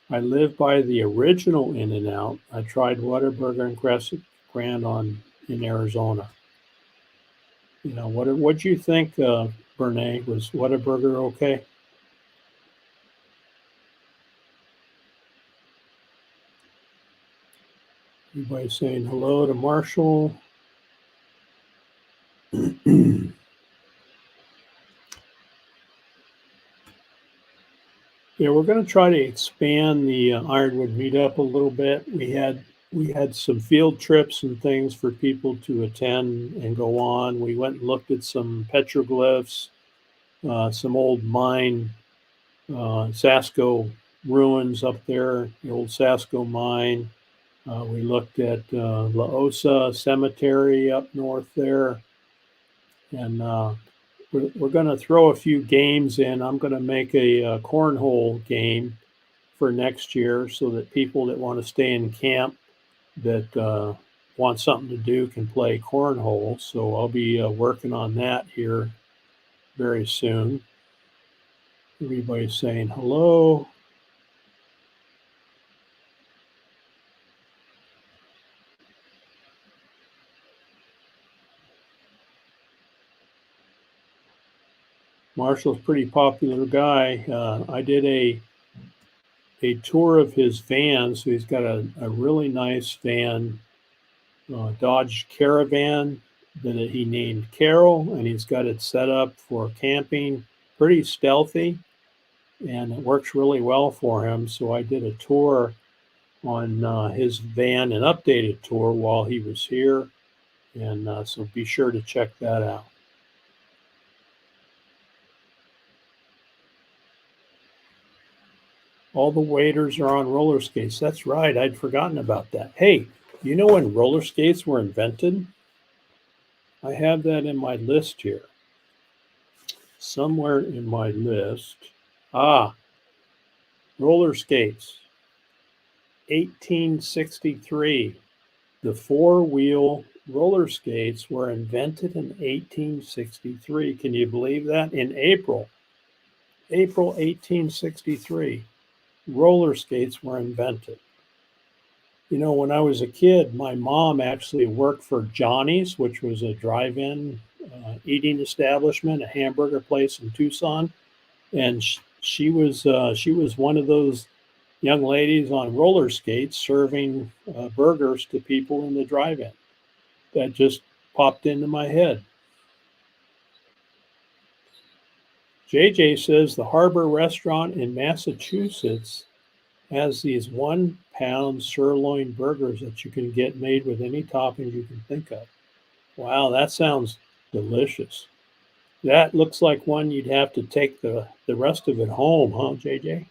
I live by the original In-N-Out. I tried Whataburger and Crescent Grand in Arizona. What'd you think, Bernae? Was Whataburger okay? Everybody saying hello to Marshall. Yeah, we're going to try to expand the Ironwood meetup a little bit. We had some field trips and things for people to attend and go on. We went and looked at some petroglyphs, some old mine, Sasko ruins up there, the old Sasko mine. We looked at La Osa Cemetery up north there. And we're going to throw a few games in. I'm going to make a cornhole game for next year so that people that want to stay in camp that want something to do can play cornhole. So I'll be working on that here very soon. Everybody's saying hello. Marshall's a pretty popular guy. I did a tour of his van. So he's got a really nice van, Dodge Caravan that he named Carol, and he's got it set up for camping, pretty stealthy, and it works really well for him. So I did a tour on his van, an updated tour while he was here, and so be sure to check that out. All the waiters are on roller skates. That's right. I'd forgotten about that. Hey, you know when roller skates were invented? I have that in my list here. Somewhere in my list. Roller skates. 1863. The four-wheel roller skates were invented in 1863. Can you believe that? In April 1863. Roller skates were invented. When I was a kid, my mom actually worked for Johnny's, which was a drive-in eating establishment, a hamburger place in Tucson, and she was one of those young ladies on roller skates serving burgers to people in the drive-in. That just popped into my head. JJ says the Harbor Restaurant in Massachusetts has these 1 pound sirloin burgers that you can get made with any toppings you can think of. Wow, that sounds delicious. That looks like one you'd have to take the rest of it home, huh, JJ?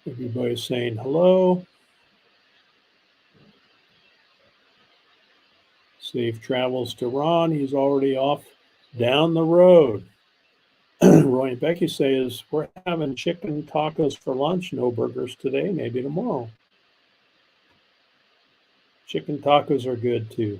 Everybody's saying hello. Safe travels to Ron. He's already off down the road. Roy and Becky says, we're having chicken tacos for lunch. No burgers today, maybe tomorrow. Chicken tacos are good too.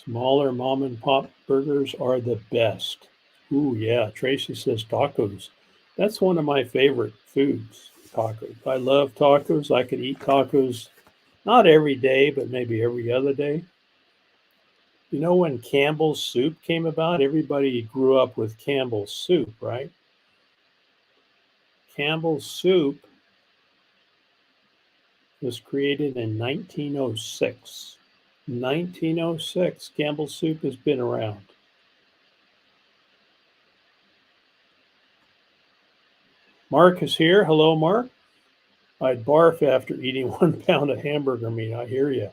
Smaller mom and pop burgers are the best. Ooh, yeah. Tracy says tacos. That's one of my favorite foods, tacos. I love tacos. I could eat tacos not every day, but maybe every other day. You know, when Campbell's soup came about, everybody grew up with Campbell's soup, right? Campbell's soup was created in 1906. 1906, Campbell's soup has been around. Mark is here. Hello, Mark. I'd barf after eating 1 pound of hamburger meat. I hear you.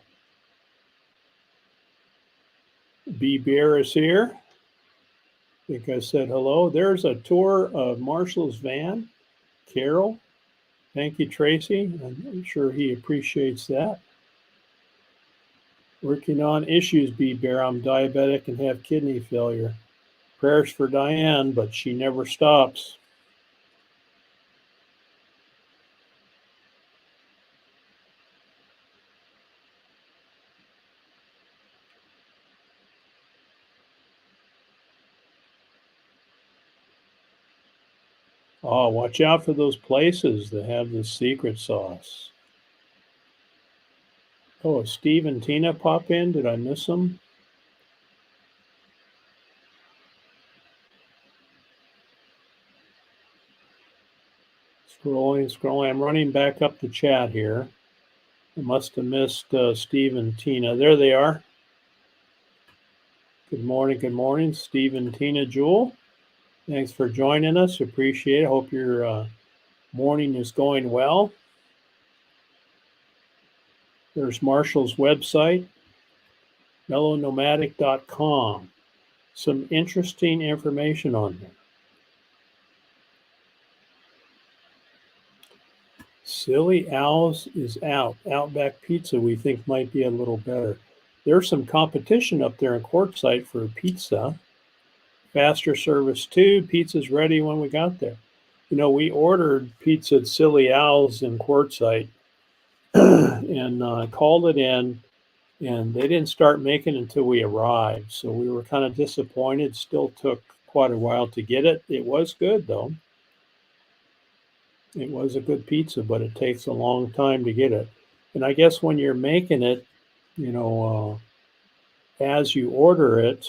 B. Bear is here. I think I said hello. There's a tour of Marshall's van. Carol. Thank you, Tracy. I'm sure he appreciates that. Working on issues, B. Bear. I'm diabetic and have kidney failure. Prayers for Diane, but she never stops. Oh, watch out for those places that have the secret sauce. Oh, Steve and Tina pop in. Did I miss them? Scrolling. I'm running back up the chat here. I must have missed Steve and Tina. There they are. Good morning, Steve and Tina Jewel. Thanks for joining us. Appreciate it. Hope your morning is going well. There's Marshall's website, mellownomadic.com. Some interesting information on there. Silly Owls is out. Outback Pizza we think might be a little better. There's some competition up there in Quartzsite for pizza. Faster service too. Pizza's ready when we got there. You know, we ordered pizza at Silly Owls in Quartzsite and called it in, and they didn't start making it until we arrived. So we were kind of disappointed. Still took quite a while to get it. It was good though. It was a good pizza, but it takes a long time to get it. And I guess when you're making it, you know, as you order it,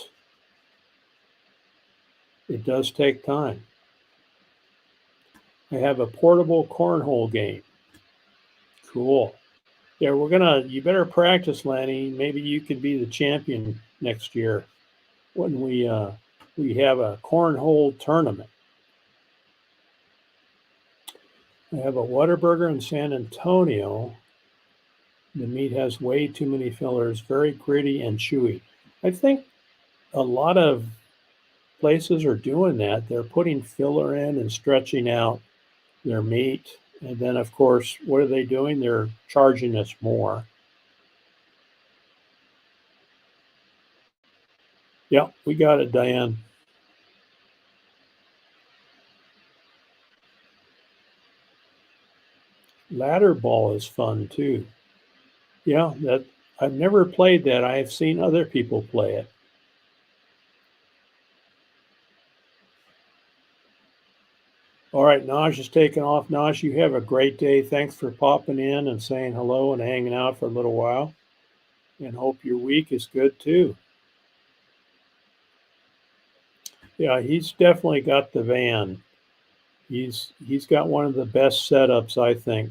it does take time. I have a portable cornhole game. Cool. Yeah, you better practice, Lanny. Maybe you could be the champion next year when we have a cornhole tournament. I have a Whataburger in San Antonio. The meat has way too many fillers, very gritty and chewy. I think a lot of places are doing that. They're putting filler in and stretching out their meat. And then, of course, what are they doing? They're charging us more. Yeah, we got it, Diane. Ladder ball is fun too. Yeah, that I've never played that. I have seen other people play it. All right, Naj is taking off. Naj, you have a great day. Thanks for popping in and saying hello and hanging out for a little while. And hope your week is good too. Yeah, he's definitely got the van. He's got one of the best setups, I think.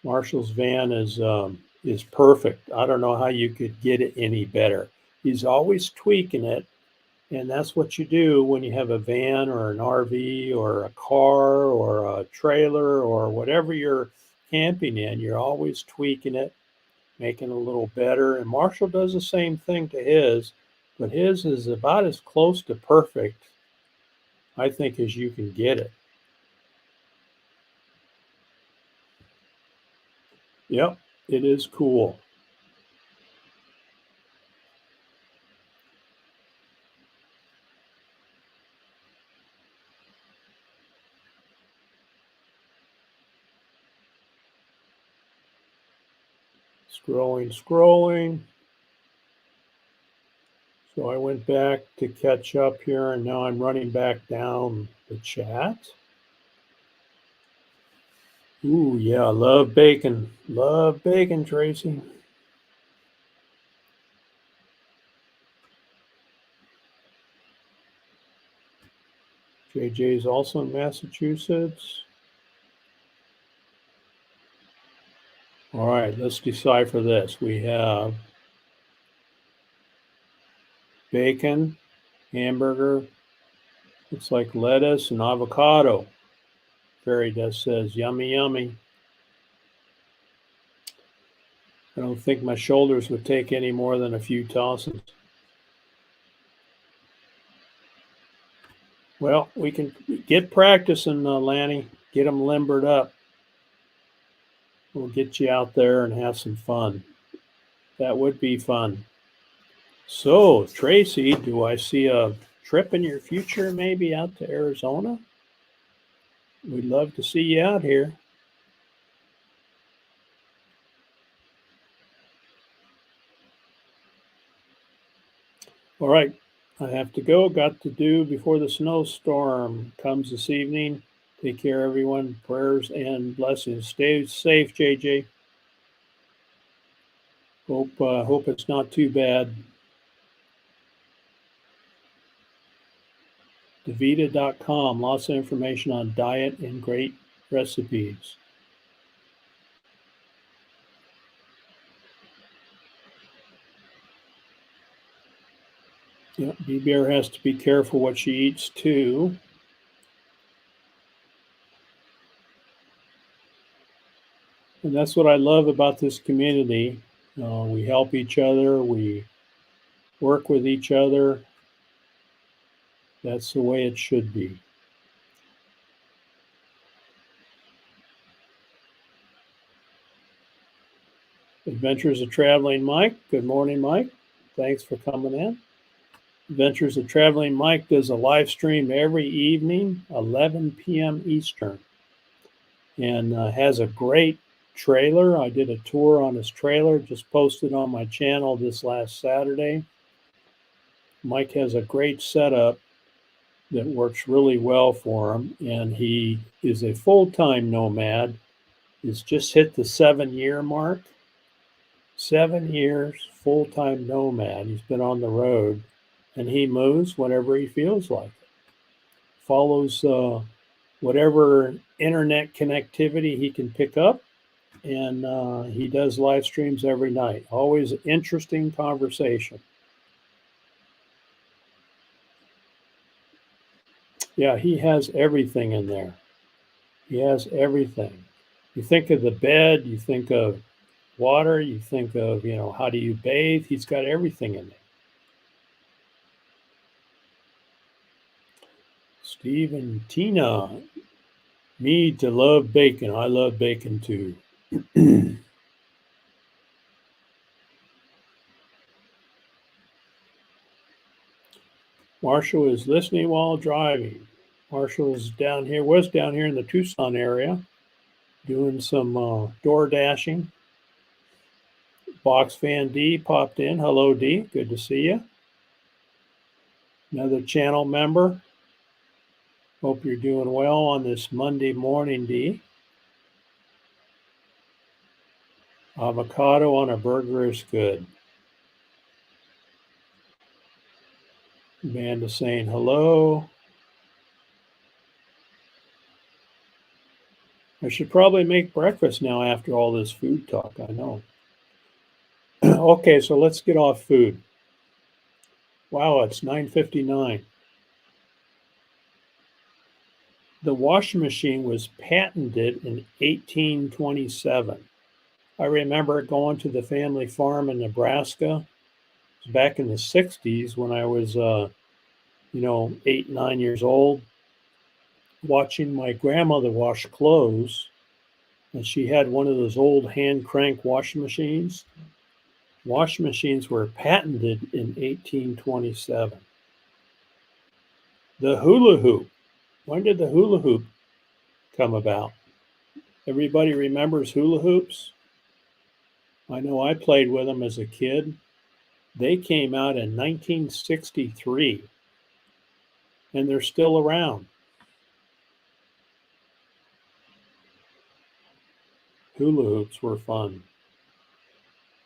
Marshall's van is perfect. I don't know how you could get it any better. He's always tweaking it, and that's what you do when you have a van or an RV or a car or a trailer or whatever you're camping in. You're always tweaking it, making it a little better. And Marshall does the same thing to his, but his is about as close to perfect I think, as you can get it. Yep, it is cool. Scrolling. So I went back to catch up here, and now I'm running back down the chat. Ooh, yeah, love bacon. Love bacon, Tracy. JJ's also in Massachusetts. All right, let's decipher this. We have bacon, hamburger, looks like lettuce and avocado. Fairy Dust says, yummy, yummy. I don't think my shoulders would take any more than a few tosses. Well, we can get practicing, Lanny. Get them limbered up. We'll get you out there and have some fun. That would be fun. So, Tracy, do I see a trip in your future maybe out to Arizona? We'd love to see you out here. All right, I have to go. Got to do before the snowstorm comes this evening. Take care, everyone. Prayers and blessings. Stay safe, JJ. Hope it's not too bad. Davita.com, lots of information on diet and great recipes. Yeah, B-Bear has to be careful what she eats too. And that's what I love about this community. We help each other, we work with each other. That's the way it should be. Adventures of Traveling Mike. Good morning, Mike. Thanks for coming in. Adventures of Traveling Mike does a live stream every evening, 11 p.m. Eastern, and has a great trailer. I did a tour on his trailer, just posted on my channel this last Saturday. Mike has a great setup that works really well for him, and he is a full-time nomad. He's just hit the 7-year mark. 7 years, full-time nomad. He's been on the road, and he moves whenever he feels like it. Follows whatever internet connectivity he can pick up, and he does live streams every night. Always an interesting conversation. Yeah, he has everything in there. He has everything. You think of the bed, you think of water, you think of, how do you bathe? He's got everything in there. Steve and Tina, me to love bacon. I love bacon too. Marshall is listening while driving. Marshall was down here in the Tucson area doing some door dashing. Box Fan D popped in. Hello, D. Good to see you. Another channel member. Hope you're doing well on this Monday morning, D. Avocado on a burger is good. Amanda saying hello. I should probably make breakfast now after all this food talk, I know. Okay, so let's get off food. Wow, it's 9:59. The washing machine was patented in 1827. I remember going to the family farm in Nebraska. It was back in the 60s when I was, 8, 9 years old. watching my grandmother wash clothes, and she had one of those old hand crank washing machines. Washing machines were patented in 1827. The hula hoop. When did the hula hoop come about? Everybody remembers hula hoops? I know I played with them as a kid. They came out in 1963 and they're still around. Hula hoops were fun.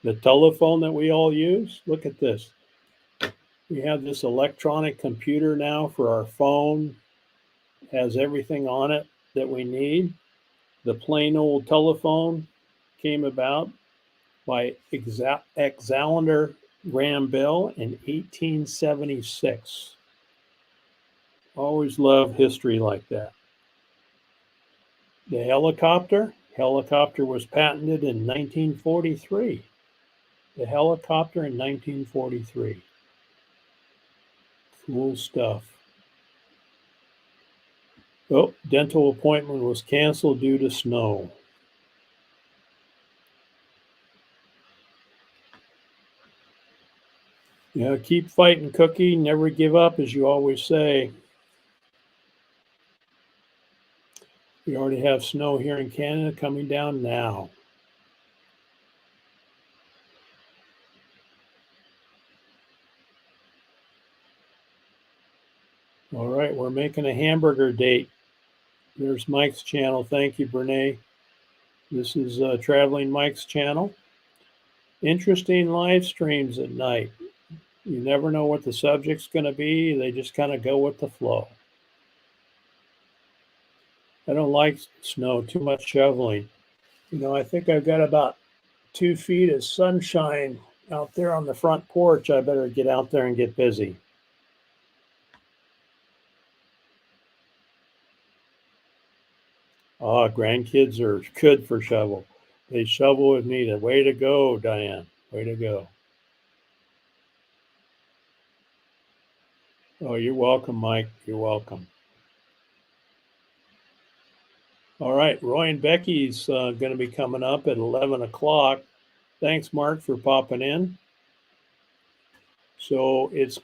The telephone that we all use, look at this. We have this electronic computer now for our phone, has everything on it that we need. The plain old telephone came about by Alexander Graham Bell in 1876. Always love history like that. The helicopter was patented in 1943. The helicopter in 1943. Cool stuff. Oh, dental appointment was canceled due to snow. Yeah, keep fighting, Cookie. Never give up, as you always say. We already have snow here in Canada coming down now. All right, we're making a hamburger date. There's Mike's channel. Thank you, Brene. This is Traveling Mike's channel. Interesting live streams at night. You never know what the subject's going to be. They just kind of go with the flow. I don't like snow, too much shoveling. You know, I think I've got about 2 feet of sunshine out there on the front porch. I better get out there and get busy. Grandkids are good for shovel. They shovel with me. Way to go, Diane. Way to go. Oh, you're welcome, Mike. You're welcome. All right, Roy and Becky's going to be coming up at 11 o'clock. Thanks, Mark, for popping in. So it's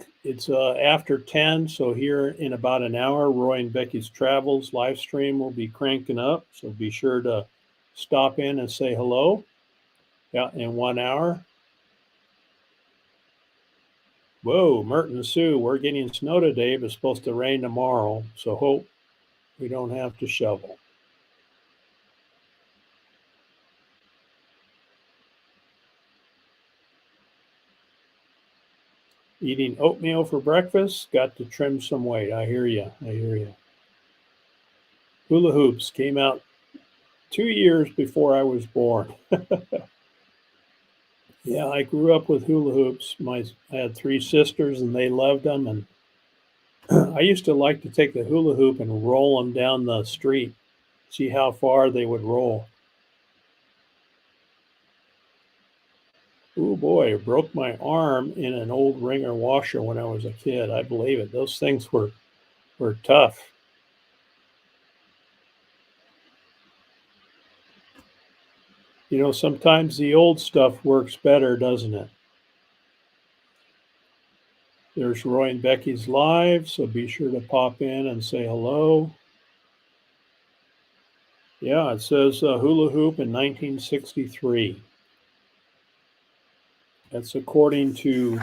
after 10. So here in about an hour, Roy and Becky's Travels live stream will be cranking up. So be sure to stop in and say hello. Yeah, in 1 hour. Whoa, Merton and Sue, we're getting snow today, but it's supposed to rain tomorrow. So hope we don't have to shovel. Eating oatmeal for breakfast, got to trim some weight. I hear you. I hear you. Hula hoops came out 2 years before I was born. Yeah, I grew up with hula hoops. I had 3 sisters and they loved them. And I used to like to take the hula hoop and roll them down the street, see how far they would roll. Oh boy, I broke my arm in an old wringer washer when I was a kid. I believe it. Those things were tough. You know, sometimes the old stuff works better, doesn't it? There's Roy and Becky's live, so be sure to pop in and say hello. Yeah, it says hula hoop in 1963. That's according to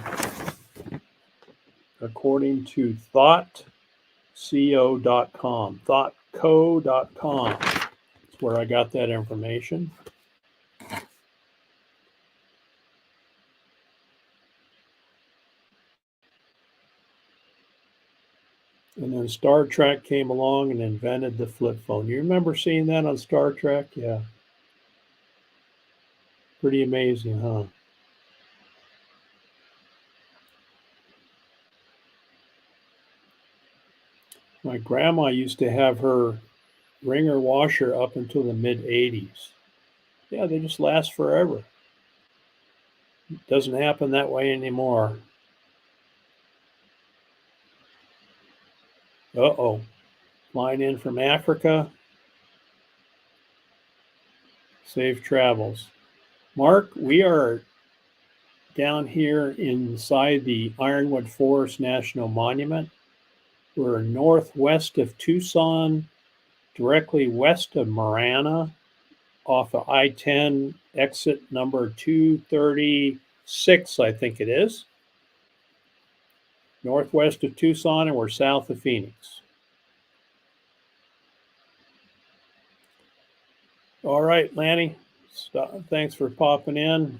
thoughtco.com. Thoughtco.com. That's where I got that information. And then Star Trek came along and invented the flip phone. You remember seeing that on Star Trek? Yeah. Pretty amazing, huh? My grandma used to have her wringer washer up until the mid 80s. Yeah, they just last forever. It doesn't happen that way anymore. Uh-oh. flying in from Africa. Safe travels. Mark, we are down here inside the Ironwood Forest National Monument. We're northwest of Tucson, directly west of Marana, off of I-10, exit number 236, I think it is. Northwest of Tucson, and we're south of Phoenix. All right, Lanny, thanks for popping in.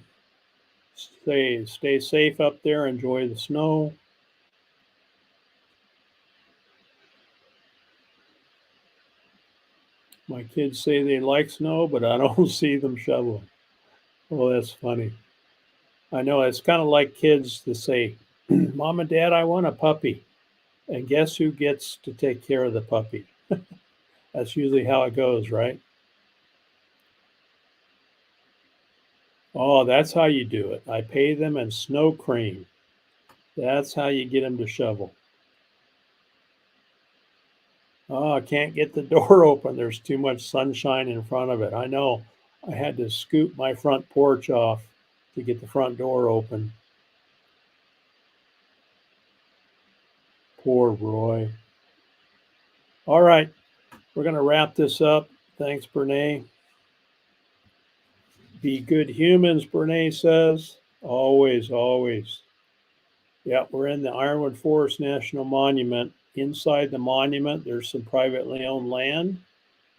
Stay safe up there. Enjoy the snow. My kids say they like snow, but I don't see them shoveling. Oh, that's funny. I know it's kind of like kids to say, Mom and Dad, I want a puppy. And guess who gets to take care of the puppy? That's usually how it goes, right? Oh, that's how you do it. I pay them in snow cream. That's how you get them to shovel. Oh, I can't get the door open. There's too much sunshine in front of it. I know. I had to scoop my front porch off to get the front door open. Poor Roy. All right. We're going to wrap this up. Thanks, Brene. Be good humans, Brene says. Always, always. Yeah, we're in the Ironwood Forest National Monument. Inside the monument, there's some privately owned land,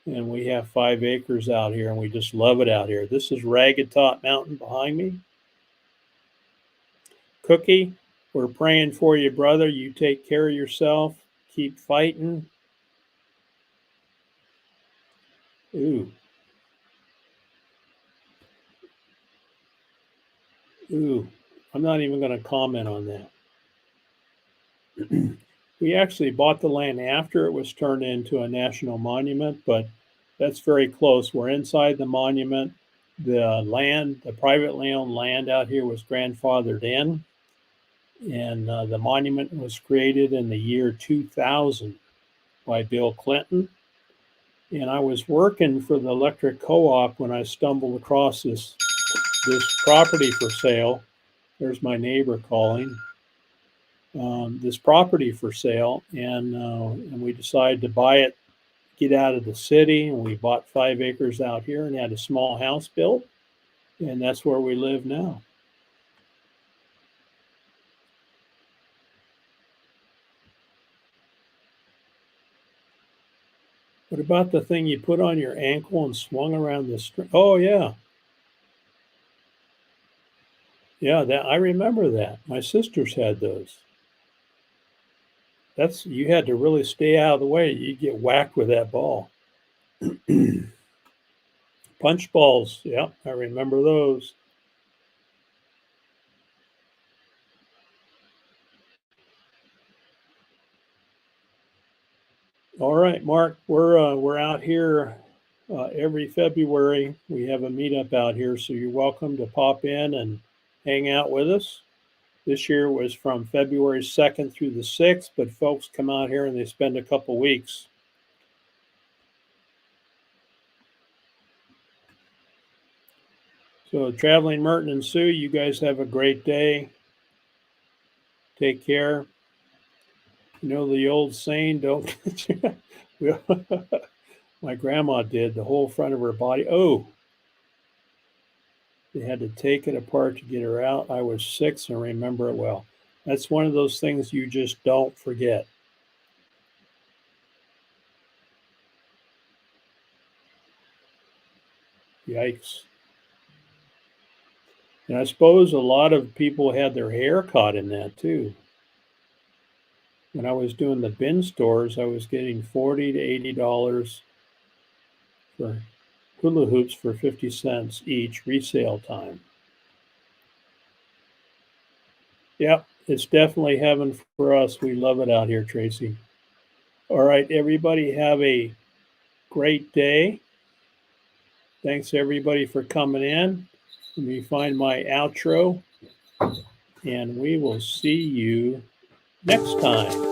and we have 5 acres out here, and we just love it out here. This is Ragged Top Mountain behind me. Cookie, we're praying for you, brother. You take care of yourself. Keep fighting. Ooh. I'm not even going to comment on that. We actually bought the land after it was turned into a national monument, but that's very close. We're inside the monument. The land, the privately owned land out here was grandfathered in, and the monument was created in the year 2000 by Bill Clinton. And I was working for the electric co-op when I stumbled across this property for sale. There's my neighbor calling. This property for sale, and we decided to buy it, get out of the city, and we bought 5 acres out here and had a small house built, and that's where we live now. What about the thing you put on your ankle and swung around the string? Oh, yeah. Yeah, that I remember that. My sisters had those. You had to really stay out of the way. You'd get whacked with that ball. Punch balls. Yeah, I remember those. All right, Mark, we're out here every February. We have a meetup out here, so you're welcome to pop in and hang out with us. This year was from February 2nd through the 6th, but folks come out here and they spend a couple weeks. So, Traveling Merton and Sue, you guys have a great day. Take care. You know the old saying, don't my grandma did, the whole front of her body. Oh, they had to take it apart to get her out. I was 6 and remember it well. That's one of those things you just don't forget. Yikes. And I suppose a lot of people had their hair caught in that too. When I was doing the bin stores, I was getting $40 to $80 for hula hoops for 50 cents each, resale time. Yep, it's definitely heaven for us. We love it out here, Tracy. All right, everybody, have a great day. Thanks, everybody, for coming in. Let me find my outro, and we will see you next time.